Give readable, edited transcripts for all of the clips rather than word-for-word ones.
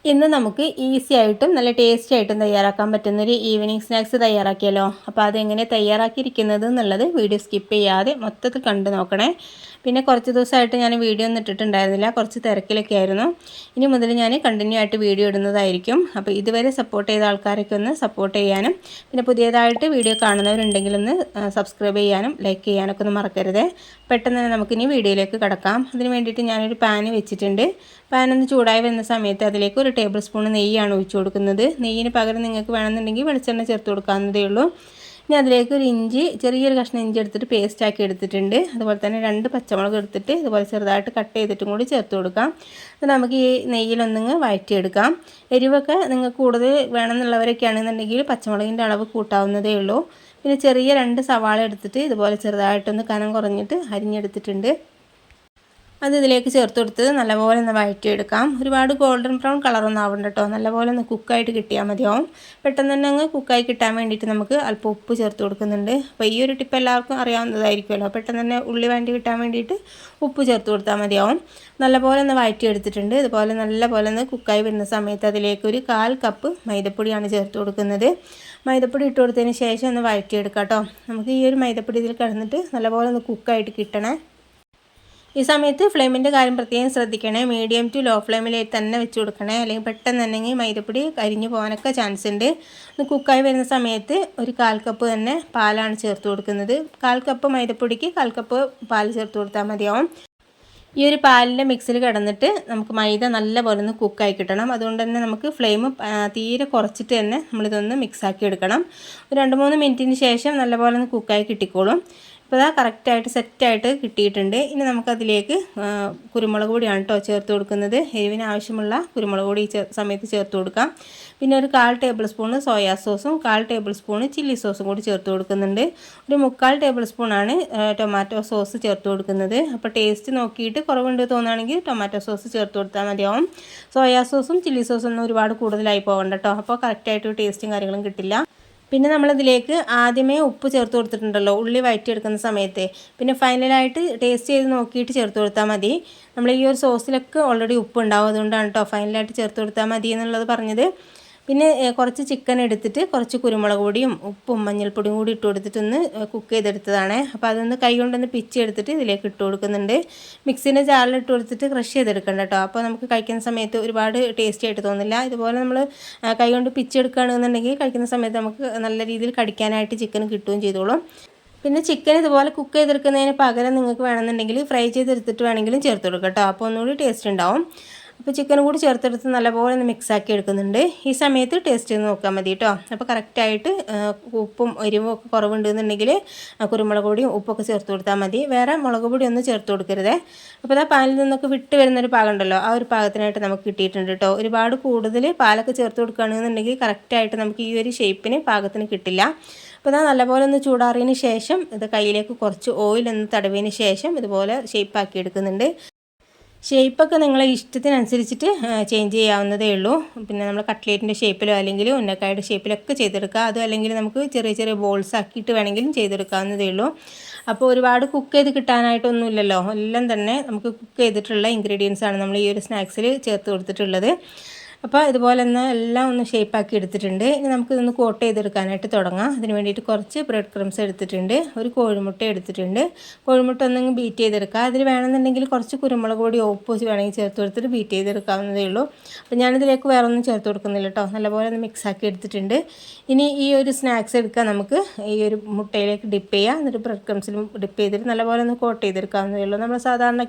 ഇന്ന് നമുക്ക് ഈസി ആയിട്ടും നല്ല ടേസ്റ്റി ആയിട്ടും തയ്യാറാക്കാൻ പറ്റുന്നൊരു ഈവനിങ് സ്നാക്സ് തയ്യാറാക്കിയല്ലോ. അപ്പോൾ അതെങ്ങനെ തയ്യാറാക്കിയിരിക്കുന്നത് എന്നുള്ളത് വീഡിയോ സ്കിപ്പ് ചെയ്യാതെ മൊത്തത്തിൽ കണ്ടു നോക്കണേ. പിന്നെ കുറച്ച് ദിവസമായിട്ട് ഞാൻ വീഡിയോ ഒന്നും ഇട്ടിട്ടുണ്ടായിരുന്നില്ല, കുറച്ച് തിരക്കിലൊക്കെ ആയിരുന്നു. ഇനി മുതൽ ഞാൻ കണ്ടിന്യൂ ആയിട്ട് വീഡിയോ ഇടുന്നതായിരിക്കും. അപ്പോൾ ഇതുവരെ സപ്പോർട്ട് ചെയ്ത ആൾക്കാരൊക്കെ ഒന്ന് സപ്പോർട്ട് ചെയ്യാനും പിന്നെ പുതിയതായിട്ട് വീഡിയോ കാണുന്നവരുണ്ടെങ്കിൽ ഒന്ന് സബ്സ്ക്രൈബ് ചെയ്യാനും ലൈക്ക് ചെയ്യാനൊക്കെ ഒന്ന് മറക്കരുത്. പെട്ടെന്ന് തന്നെ നമുക്കിനി വീഡിയോയിലേക്ക് കടക്കാം. അതിന് വേണ്ടിയിട്ട് ഞാനൊരു പാന് വെച്ചിട്ടുണ്ട്. പാൻ ഒന്ന് ചൂടായി വരുന്ന സമയത്ത് അതിലേക്ക് ഒരു ടേബിൾ സ്പൂൺ നെയ്യാണ് ഒഴിച്ചു കൊടുക്കുന്നത്. നെയ്യിന് പകരം നിങ്ങൾക്ക് വേണമെന്നുണ്ടെങ്കിൽ വെളിച്ചെണ്ണ ചേർത്ത് കൊടുക്കാവുന്നതേ ഉള്ളൂ. ഇനി അതിലേക്ക് ഒരു ചെറിയൊരു കഷ്ണം ഇഞ്ചി എടുത്തിട്ട് പേസ്റ്റാക്കി എടുത്തിട്ടുണ്ട്. അതുപോലെ തന്നെ 2 പച്ചമുളക് എടുത്തിട്ട് ഇതുപോലെ ചെറുതായിട്ട് കട്ട് ചെയ്തിട്ടും കൂടി ചേർത്ത് കൊടുക്കാം. എന്നിട്ട് നമുക്ക് ഈ നെയ്യിലൊന്നിങ്ങ് വഴറ്റിയെടുക്കാം. എരിവൊക്കെ നിങ്ങൾക്ക് കൂടുതൽ വേണമെന്നുള്ളവരൊക്കെ ആണെന്നുണ്ടെങ്കിൽ പച്ചമുളകിൻ്റെ അളവ് കൂട്ടാവുന്നതേ ഉള്ളൂ. പിന്നെ ചെറിയ 2 സവാള എടുത്തിട്ട് ഇതുപോലെ ചെറുതായിട്ടൊന്ന് കനം കുറഞ്ഞിട്ട് അരിഞ്ഞെടുത്തിട്ടുണ്ട്. അത് ഇതിലേക്ക് ചേർത്ത് കൊടുത്ത് നല്ലപോലെ ഒന്ന് വഴറ്റിയെടുക്കാം. ഒരുപാട് ഗോൾഡൻ ബ്രൗൺ കളറൊന്നും ആവണ്ട കേട്ടോ, നല്ലപോലെ ഒന്ന് കുക്കായിട്ട് കിട്ടിയാൽ മതിയാവും. പെട്ടെന്ന് തന്നെ അങ്ങ് കുക്കായി കിട്ടാൻ വേണ്ടിയിട്ട് നമുക്ക് അല്പം ഉപ്പ് ചേർത്ത് കൊടുക്കുന്നുണ്ട്. അപ്പോൾ ഈ ഒരു ടിപ്പ് എല്ലാവർക്കും അറിയാവുന്നതായിരിക്കുമല്ലോ. പെട്ടെന്ന് തന്നെ ഉള്ളി വഴറ്റി കിട്ടാൻ വേണ്ടിയിട്ട് ഉപ്പ് ചേർത്ത് കൊടുത്താൽ മതിയാവും. നല്ലപോലെ ഒന്ന് വഴറ്റിയെടുത്തിട്ടുണ്ട്. ഇതുപോലെ നല്ലപോലെ ഒന്ന് കുക്കായി വരുന്ന സമയത്ത് അതിലേക്ക് ഒരു 1/4 കപ്പ് മൈദപ്പൊടിയാണ് ചേർത്ത് കൊടുക്കുന്നത്. മൈദപ്പൊടി ഇട്ട് കൊടുത്തതിന് ശേഷം ഒന്ന് വഴറ്റിയെടുക്കാം കേട്ടോ. നമുക്ക് ഈ ഒരു മൈദപ്പൊടി ഇതിൽ കിടന്നിട്ട് നല്ലപോലെ ഒന്ന് കുക്കായിട്ട് കിട്ടണേ. ഈ സമയത്ത് ഫ്ലെയിമിൻ്റെ കാര്യം പ്രത്യേകം ശ്രദ്ധിക്കണേ. മീഡിയം ടു ലോ ഫ്ലെയിമിൽ തന്നെ വെച്ച് കൊടുക്കണേ, അല്ലെങ്കിൽ പെട്ടെന്ന് തന്നെ മൈദപ്പൊടി കരിഞ്ഞു പോകാനൊക്കെ ചാൻസ് ഉണ്ട്. കുക്കായി വരുന്ന സമയത്ത് ഒരു 1/4 കപ്പ് തന്നെ പാലാണ് ചേർത്ത് കൊടുക്കുന്നത്. 1/4 കപ്പ് മൈദപ്പൊടിക്ക് 1/4 കപ്പ് പാൽ ചേർത്ത് കൊടുത്താൽ മതിയാവും. ഈ ഒരു പാലിൻ്റെ മിക്സിൽ കിടന്നിട്ട് നമുക്ക് മൈദ നല്ലപോലെ ഒന്ന് കുക്കായി കിട്ടണം. അതുകൊണ്ട് തന്നെ നമുക്ക് ഫ്ലെയിം തീരെ കുറച്ചിട്ട് തന്നെ നമ്മളിതൊന്ന് മിക്സാക്കി എടുക്കണം. ഒരു 2-3 മിനിറ്റിന് ശേഷം നല്ലപോലെ ഒന്ന് കുക്കായി കിട്ടിക്കോളും. ഇപ്പോൾ അതാ കറക്റ്റായിട്ട് സെറ്റായിട്ട് കിട്ടിയിട്ടുണ്ട്. ഇനി നമുക്കതിലേക്ക് കുരുമുളക് പൊടിയാണ് കേട്ടോ ചേർത്ത് കൊടുക്കുന്നത്. എരിവിന് ആവശ്യമുള്ള കുരുമുളക് പൊടി ഈ സമയത്ത് ചേർത്ത് കൊടുക്കാം. പിന്നെ ഒരു 1/4 ടേബിൾ സ്പൂൺ സോയാ സോസും 1/4 ടേബിൾ സ്പൂൺ ചില്ലി സോസും കൂടി ചേർത്ത് കൊടുക്കുന്നുണ്ട്. ഒരു 3/4 ടേബിൾ സ്പൂണാണ് ടൊമാറ്റോ സോസ് ചേർത്ത് കൊടുക്കുന്നത്. അപ്പോൾ ടേസ്റ്റ് നോക്കിയിട്ട് കുറവുണ്ട് തോന്നുകയാണെങ്കിൽ ടൊമാറ്റോ സോസ് ചേർത്ത് കൊടുത്താൽ മതിയാവും. സോയാ സോസും ചില്ലി സോസും ഒന്നും ഒരുപാട് കൂടുതലായി പോകണ്ട കേട്ടോ, അപ്പോൾ കറക്റ്റായിട്ട് ടേസ്റ്റും കാര്യങ്ങളും കിട്ടില്ല. പിന്നെ നമ്മളിതിലേക്ക് ആദ്യമേ ഉപ്പ് ചേർത്ത് കൊടുത്തിട്ടുണ്ടല്ലോ ഉള്ളി വഴറ്റിയെടുക്കുന്ന സമയത്ത്. പിന്നെ ഫൈനലായിട്ട് ടേസ്റ്റ് ചെയ്ത് നോക്കിയിട്ട് ചേർത്ത് കൊടുത്താൽ മതി. നമ്മൾ ഈ ഒരു സോസിലൊക്കെ ഓൾറെഡി ഉപ്പ് ഉണ്ടാവും, അതുകൊണ്ടാണ് കേട്ടോ ഫൈനലായിട്ട് ചേർത്ത് കൊടുത്താൽ മതി എന്നുള്ളത് പറഞ്ഞത്. പിന്നെ കുറച്ച് ചിക്കൻ എടുത്തിട്ട് കുറച്ച് കുരുമുളക് പൊടിയും ഉപ്പും മഞ്ഞൾപ്പൊടിയും കൂടി ഇട്ട് കൊടുത്തിട്ടൊന്ന് കുക്ക് ചെയ്തെടുത്തതാണ്. അപ്പോൾ അതൊന്ന് കൈ കൊണ്ടൊന്ന് പിച്ചെടുത്തിട്ട് ഇതിലേക്ക് ഇട്ട് കൊടുക്കുന്നുണ്ട്. മിക്സിൻ്റെ ജാറിൽ ഇട്ട് കൊടുത്തിട്ട് ക്രഷ് ചെയ്തെടുക്കണ്ട കേട്ടോ, അപ്പോൾ നമുക്ക് കഴിക്കുന്ന സമയത്ത് ഒരുപാട് ടേസ്റ്റി ആയിട്ട് തോന്നില്ല. ഇതുപോലെ നമ്മൾ കൈ കൊണ്ട് പിച്ചെടുക്കുകയാണെന്നുണ്ടെങ്കിൽ കഴിക്കുന്ന സമയത്ത് നമുക്ക് നല്ല രീതിയിൽ കടിക്കാനായിട്ട് ചിക്കൻ കിട്ടുകയും ചെയ്തോളും. പിന്നെ ചിക്കൻ ഇതുപോലെ കുക്ക് ചെയ്തെടുക്കുന്നതിന് പകരം നിങ്ങൾക്ക് വേണമെന്നുണ്ടെങ്കിൽ ഫ്രൈ ചെയ്തെടുത്തിട്ട് വേണമെങ്കിലും ചേർത്ത് കൊടുക്കാം കേട്ടോ, അപ്പോൾ ഒന്നുകൂടി ടേസ്റ്റ് ഉണ്ടാവും. അപ്പോൾ ചിക്കനും കൂടി ചേർത്തെടുത്ത് നല്ലപോലെ ഒന്ന് മിക്സാക്കി എടുക്കുന്നുണ്ട്. ഈ സമയത്ത് ടേസ്റ്റ് ചെയ്ത് നോക്കാൻ മതി കേട്ടോ. അപ്പോൾ കറക്റ്റായിട്ട് ഉപ്പും എരിവും ഒക്കെ കുറവുണ്ടെന്നുണ്ടെങ്കിൽ കുരുമുളക് പൊടിയും ഉപ്പൊക്കെ ചേർത്ത് കൊടുത്താൽ മതി. വേറെ മുളക് പൊടി ഒന്നും ചേർത്ത് കൊടുക്കരുതേ. അപ്പോൾ പാലിൽ നിന്നൊക്കെ വിട്ട് വരുന്നൊരു പാകമുണ്ടല്ലോ, ആ ഒരു പാകത്തിനായിട്ട് നമുക്ക് കിട്ടിയിട്ടുണ്ട് കേട്ടോ. ഒരുപാട് കൂടുതൽ പാലൊക്കെ ചേർത്ത് കൊടുക്കുകയാണെന്നുണ്ടെങ്കിൽ കറക്റ്റായിട്ട് നമുക്ക് ഈ ഒരു ഷേപ്പിന് പാകത്തിന് കിട്ടില്ല. അപ്പോൾ നല്ലപോലെ ഒന്ന് ചൂടാറിയതിന് ശേഷം ഇത് കയ്യിലേക്ക് കുറച്ച് ഓയിലൊന്ന് തടവിയതിന് ശേഷം ഇതുപോലെ ഷേപ്പാക്കി എടുക്കുന്നുണ്ട്. ഷേപ്പൊക്കെ നിങ്ങളെ ഇഷ്ടത്തിനനുസരിച്ചിട്ട് ചേഞ്ച് ചെയ്യാവുന്നതേ ഉള്ളൂ. പിന്നെ നമ്മൾ കട്ട്ലേറ്റിൻ്റെ ഷേപ്പിലോ അല്ലെങ്കിൽ ഉന്നക്കായുടെ ഷേപ്പിലൊക്കെ ചെയ്തെടുക്കുക. അതും അല്ലെങ്കിൽ നമുക്ക് ചെറിയ ചെറിയ ബോൾസ് ആക്കിയിട്ട് വേണമെങ്കിലും ചെയ്തെടുക്കാവുന്നതേ ഉള്ളൂ. അപ്പോൾ ഒരുപാട് കുക്ക് ചെയ്ത് കിട്ടാനായിട്ടൊന്നുമില്ലല്ലോ, എല്ലാം തന്നെ നമുക്ക് കുക്ക് ചെയ്തിട്ടുള്ള ഇൻഗ്രീഡിയൻസാണ് നമ്മൾ ഈ ഒരു സ്നാക്സിൽ ചേർത്ത് കൊടുത്തിട്ടുള്ളത്. അപ്പോൾ ഇതുപോലെ ഒന്ന് എല്ലാം ഒന്ന് ഷേപ്പാക്കി എടുത്തിട്ടുണ്ട്. ഇനി നമുക്കിതൊന്ന് കോട്ട് ചെയ്തെടുക്കാനായിട്ട് തുടങ്ങാം. അതിന് വേണ്ടിയിട്ട് കുറച്ച് ബ്രെഡ് ക്രംസ് എടുത്തിട്ടുണ്ട്, ഒരു കോഴിമുട്ട എടുത്തിട്ടുണ്ട്. കോഴിമുട്ട ഒന്നെങ്കിൽ ബീറ്റ് ചെയ്തെടുക്കുക. അതിൽ വേണമെന്നുണ്ടെങ്കിൽ കുറച്ച് കുരുമുളക് പൊടി ഉപ്പ് വേണമെങ്കിൽ ചേർത്ത് കൊടുത്തിട്ട് ബീറ്റ് ചെയ്തെടുക്കാവുന്നതേ ഉള്ളൂ. അപ്പോൾ ഞാനിതിലേക്ക് വേറെ ഒന്നും ചേർത്ത് കൊടുക്കുന്നില്ല കേട്ടോ, നല്ലപോലെ ഒന്ന് മിക്സാക്കി എടുത്തിട്ടുണ്ട്. ഇനി ഈ ഒരു സ്നാക്സ് എടുക്കുക, നമുക്ക് ഈ ഒരു മുട്ടയിലേക്ക് ഡിപ്പ് ചെയ്യുക, എന്നിട്ട് ബ്രെഡ് ക്രംസിലും ഡിപ്പ് ചെയ്തിട്ട് നല്ലപോലെ ഒന്ന് കോട്ട് ചെയ്തെടുക്കാവുന്നതേ ഉള്ളൂ. നമ്മൾ സാധാരണ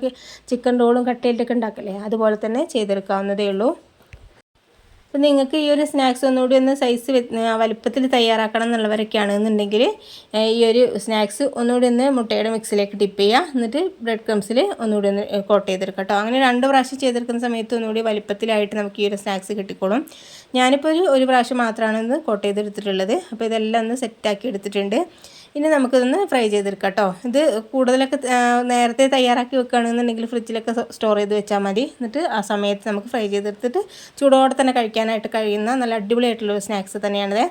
ചിക്കൻ റോളും കട്ട്ലേറ്റൊക്കെ ഉണ്ടാക്കല്ലേ, അതുപോലെ തന്നെ ചെയ്തെടുക്കാവുന്നതേ ഉള്ളൂ. അപ്പോൾ നിങ്ങൾക്ക് ഈ ഒരു സ്നാക്സ് ഒന്നുകൂടി ഒന്ന് സൈസ് വലുപ്പത്തിൽ തയ്യാറാക്കണം എന്നുള്ളവരൊക്കെയാണെന്നുണ്ടെങ്കിൽ ഈ ഒരു സ്നാക്സ് ഒന്നുകൂടി ഒന്ന് മുട്ടയുടെ മിക്സിലേക്ക് ഡിപ്പ് ചെയ്യുക, എന്നിട്ട് ബ്രെഡ് ക്രംസിൽ ഒന്നുകൂടി ഒന്ന് കോട്ട് ചെയ്തെടുക്കാം കേട്ടോ. അങ്ങനെ 2 പ്രാവശ്യം ചെയ്തെടുക്കുന്ന സമയത്ത് ഒന്നുകൂടി വലുപ്പത്തിലായിട്ട് നമുക്ക് ഈ ഒരു സ്നാക്സ് കിട്ടിക്കോളും. ഞാനിപ്പോൾ ഒരു പ്രാവശ്യം മാത്രമാണ് ഒന്ന് കോട്ട് ചെയ്തെടുത്തിട്ടുള്ളത്. അപ്പോൾ ഇതെല്ലാം ഒന്ന് സെറ്റാക്കി എടുത്തിട്ടുണ്ട്. ഇനി നമുക്കിതൊന്ന് ഫ്രൈ ചെയ്തെടുക്കാം കേട്ടോ. ഇത് കൂടുതലൊക്കെ നേരത്തെ തയ്യാറാക്കി വെക്കുകയാണെന്നുണ്ടെങ്കിൽ ഫ്രിഡ്ജിലൊക്കെ സ്റ്റോർ ചെയ്ത് വെച്ചാൽ മതി. എന്നിട്ട് ആ സമയത്ത് നമുക്ക് ഫ്രൈ ചെയ്തെടുത്തിട്ട് ചൂടോടെ തന്നെ കഴിക്കാനായിട്ട് കഴിയുന്ന നല്ല അടിപൊളിയായിട്ടുള്ളൊരു സ്നാക്സ് തന്നെയാണിത്.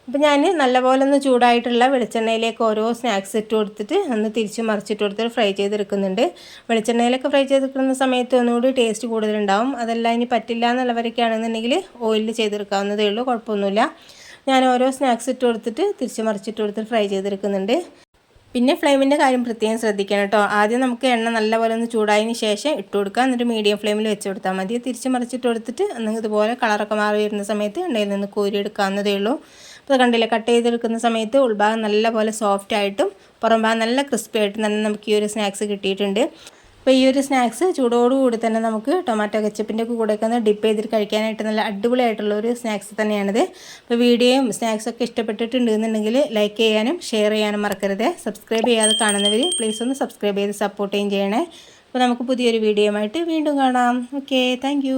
അപ്പോൾ ഞാൻ നല്ലപോലെ ഒന്ന് ചൂടായിട്ടുള്ള വെളിച്ചെണ്ണയിലേക്ക് ഓരോ സ്നാക്സ് ഇട്ട് കൊടുത്തിട്ട് ഒന്ന് തിരിച്ച് മറിച്ചിട്ട് കൊടുത്തിട്ട് ഫ്രൈ ചെയ്തെടുക്കുന്നുണ്ട്. വെളിച്ചെണ്ണയിലൊക്കെ ഫ്രൈ ചെയ്തെടുക്കുന്ന സമയത്ത് ഒന്നുകൂടി ടേസ്റ്റ് കൂടുതലുണ്ടാവും. അതെല്ലാം ഇനി പറ്റില്ല എന്നുള്ളവരൊക്കെ ആണെന്നുണ്ടെങ്കിൽ ഓയിലിൽ ചെയ്തെടുക്കാവുന്നതേ ഉള്ളൂ, കുഴപ്പമൊന്നുമില്ല. ഞാൻ ഓരോ സ്നാക്സ് ഇട്ട് കൊടുത്തിട്ട് തിരിച്ച് മറിച്ചിട്ട് കൊടുത്തിട്ട് ഫ്രൈ ചെയ്തെടുക്കുന്നുണ്ട്. പിന്നെ ഫ്ലെയിമിൻ്റെ കാര്യം പ്രത്യേകം ശ്രദ്ധിക്കണം കേട്ടോ. ആദ്യം നമുക്ക് എണ്ണ നല്ലപോലെ ഒന്ന് ചൂടായതിന് ശേഷം ഇട്ട് കൊടുക്കുക. എന്നിട്ട് മീഡിയം ഫ്ലെയിമിൽ വെച്ച് കൊടുത്താൽ മതി. തിരിച്ച് മറിച്ചിട്ട് കൊടുത്തിട്ട് ഇതുപോലെ കളറൊക്കെ മാറി വരുന്ന സമയത്ത് എണ്ണയിൽ നിന്ന് കോരി എടുക്കാവുന്നതേ ഉള്ളൂ. അപ്പോൾ കണ്ടില്ലേ, കട്ട് ചെയ്തെടുക്കുന്ന സമയത്ത് ഉൾഭാഗം നല്ലപോലെ സോഫ്റ്റ് ആയിട്ടും പുറം ഭാഗം നല്ല ക്രിസ്പി ആയിട്ടും തന്നെ നമുക്ക് ഈ ഒരു സ്നാക്സ് കിട്ടിയിട്ടുണ്ട്. അപ്പോൾ ഈ ഒരു സ്നാക്സ് ചൂടോടുകൂടി തന്നെ നമുക്ക് ടൊമാറ്റോ കെച്ചപ്പിൻ്റെ കൂടെയൊക്കെ ഒന്ന് ഡിപ്പ് ചെയ്തിട്ട് കഴിക്കാനായിട്ട് നല്ല അടിപൊളിയായിട്ടുള്ള ഒരു സ്നാക്സ് തന്നെയാണിത്. അപ്പോൾ വീഡിയോയും സ്നാക്സൊക്കെ ഇഷ്ടപ്പെട്ടിട്ടുണ്ടെന്നുണ്ടെങ്കിൽ ലൈക്ക് ചെയ്യാനും ഷെയർ ചെയ്യാനും മറക്കരുത്. സബ്സ്ക്രൈബ് ചെയ്യാതെ കാണുന്നവർ പ്ലീസ് ഒന്ന് സബ്സ്ക്രൈബ് ചെയ്ത് സപ്പോർട്ട് ചെയ്യണേ. അപ്പോൾ നമുക്ക് പുതിയൊരു വീഡിയോയുമായിട്ട് വീണ്ടും കാണാം. Okay, thank